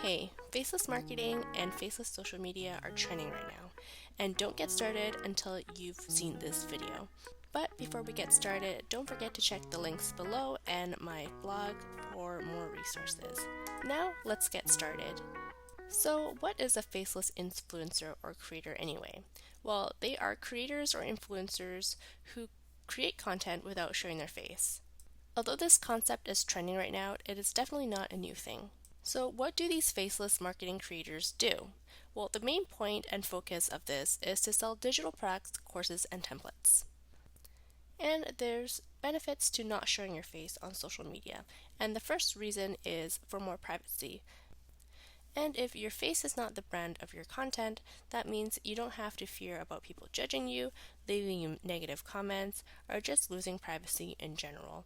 Hey, faceless marketing and faceless social media are trending right now, and don't get started until you've seen this video. But before we get started, don't forget to check the links below and my blog for more resources. Now, let's get started. So, what is a faceless influencer or creator anyway? Well, they are creators or influencers who create content without showing their face. Although this concept is trending right now, it is definitely not a new thing. So, what do these faceless marketing creators do? Well, the main point and focus of this is to sell digital products, courses, and templates. And there's benefits to not showing your face on social media. And the first reason is for more privacy. And if your face is not the brand of your content, that means you don't have to fear about people judging you, leaving you negative comments, or just losing privacy in general.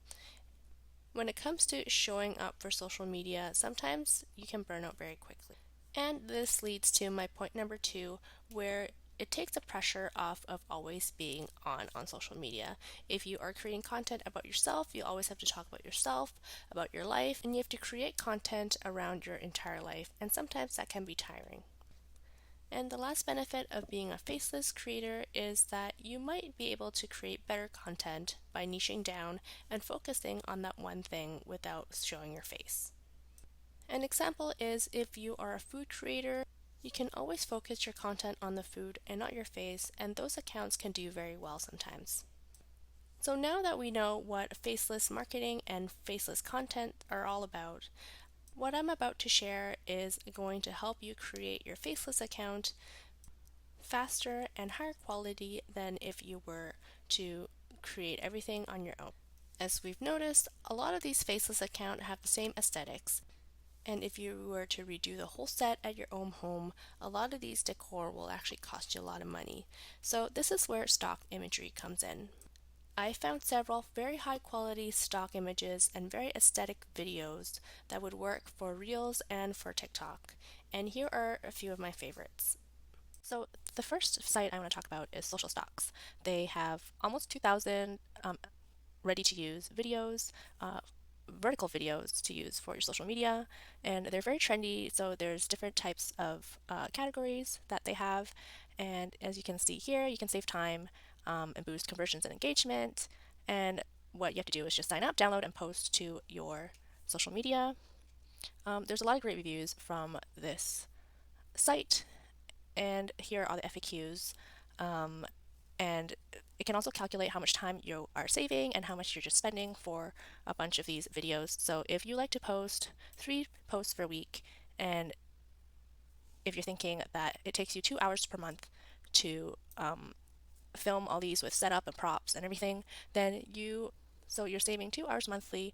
When it comes to showing up for social media, sometimes you can burn out very quickly. And this leads to my point number 2, where it takes the pressure off of always being on social media. If you are creating content about yourself, you always have to talk about yourself, about your life, and you have to create content around your entire life, and sometimes that can be tiring. And the last benefit of being a faceless creator is that you might be able to create better content by niching down and focusing on that one thing without showing your face. An example is if you are a food creator, you can always focus your content on the food and not your face, and those accounts can do very well sometimes. So now that we know what faceless marketing and faceless content are all about, what I'm about to share is going to help you create your faceless account faster and higher quality than if you were to create everything on your own. As we've noticed, a lot of these faceless accounts have the same aesthetics, and if you were to redo the whole set at your own home, a lot of these decor will actually cost you a lot of money. So this is where stock imagery comes in. I found several very high quality stock images and very aesthetic videos that would work for Reels and for TikTok. And here are a few of my favorites. So the first site I want to talk about is Social Stocks. They have almost 2,000 ready to use videos, vertical videos to use for your social media, and they're very trendy. So there's different types of categories that they have, and as you can see here, you can save time and boost conversions and engagement. And what you have to do is just sign up, download, and post to your social media. There's a lot of great reviews from this site, and here are the FAQs. And it can also calculate how much time you are saving and how much you're just spending for a bunch of these videos. So if you like to post 3 posts per week, and if you're thinking that it takes you 2 hours per month to film all these with setup and props and everything, then you're saving 2 hours monthly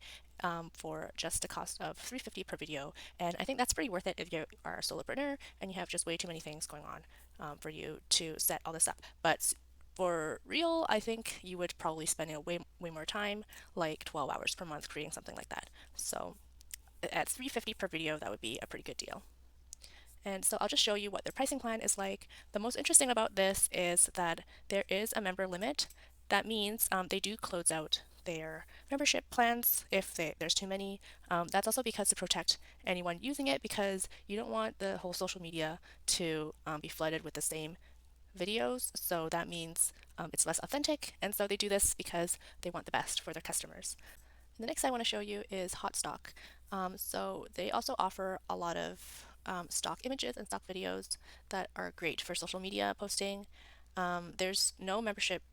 for just a cost of $350 per video. And I think that's pretty worth it if you are a solopreneur and you have just way too many things going on for you to set all this up. But for real, I think you would probably spend way more time, like 12 hours per month, creating something like that. So at $350 per video, that would be a pretty good deal. And so I'll just show you what their pricing plan is like. The most interesting about this is that there is a member limit. That means they do close out their membership plans if there's too many. That's also because to protect anyone using it, because you don't want the whole social media to be flooded with the same videos. So that means it's less authentic. And so they do this because they want the best for their customers. The next I want to show you is Hotstock. So they also offer a lot of stock images and stock videos that are great for social media posting. There's no membership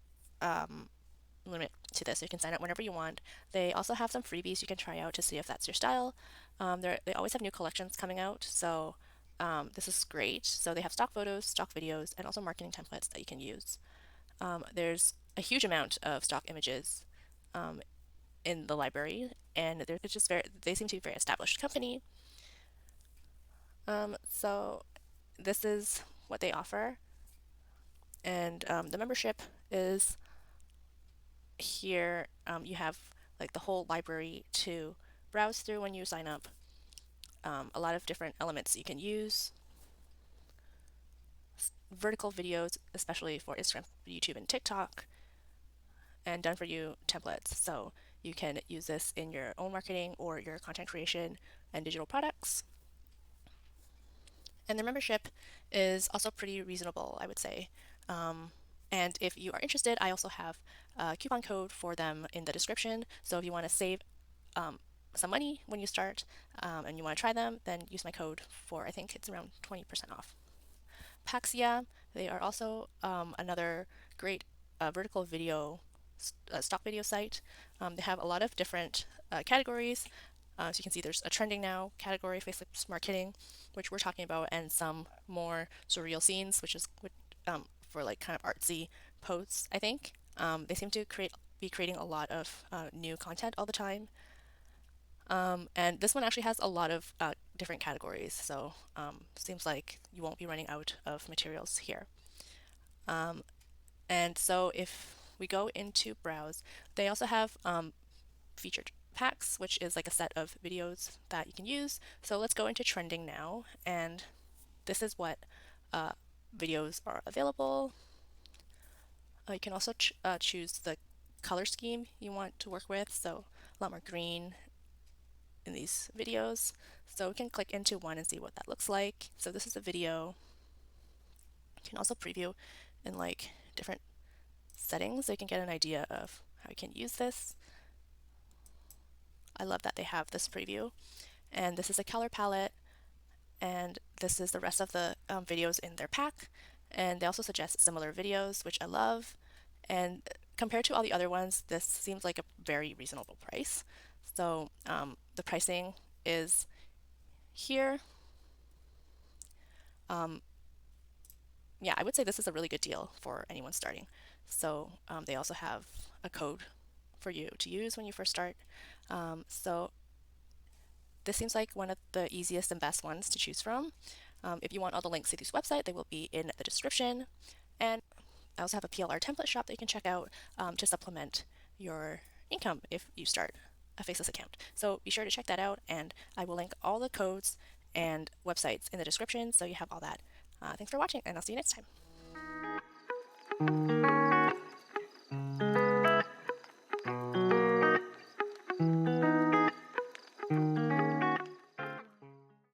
limit to this. You can sign up whenever you want. They also have some freebies you can try out to see if that's your style. They always have new collections coming out, so this is great. So they have stock photos, stock videos, and also marketing templates that you can use. There's a huge amount of stock images in the library, and they seem to be a very established company. So this is what they offer, and the membership is here. You have like the whole library to browse through when you sign up. A lot of different elements you can use. Vertical videos, especially for Instagram, YouTube, and TikTok, and done for you templates. So you can use this in your own marketing or your content creation and digital products. And their membership is also pretty reasonable, I would say. And if you are interested, I also have a coupon code for them in the description. So if you want to save some money when you start and you want to try them, then use my code for, I think it's around 20% off. Paxia, they are also another great vertical video, stock video site. They have a lot of different categories. So you can see there's a trending now category, Facebook marketing, which we're talking about, and some more surreal scenes, which is for like kind of artsy posts, I think. They seem to be creating a lot of new content all the time. And this one actually has a lot of different categories, so seems like you won't be running out of materials here. And so if we go into browse, they also have featured packs, which is like a set of videos that you can use. So let's go into trending now, and this is what videos are available. You can also choose the color scheme you want to work with, so a lot more green in these videos. So we can click into one and see what that looks like. So this is a video. You can also preview in like different settings so you can get an idea of how you can use this. I love that they have this preview. And this is a color palette, and this is the rest of the videos in their pack. And they also suggest similar videos, which I love. And compared to all the other ones, this seems like a very reasonable price. So the pricing is here. Yeah, I would say this is a really good deal for anyone starting. So they also have a code for you to use when you first start. So this seems like one of the easiest and best ones to choose from. If you want all the links to this website, they will be in the description. And I also have a PLR template shop that you can check out to supplement your income if you start a Faceless account. So be sure to check that out, and I will link all the codes and websites in the description so you have all that. Thanks for watching, and I'll see you next time.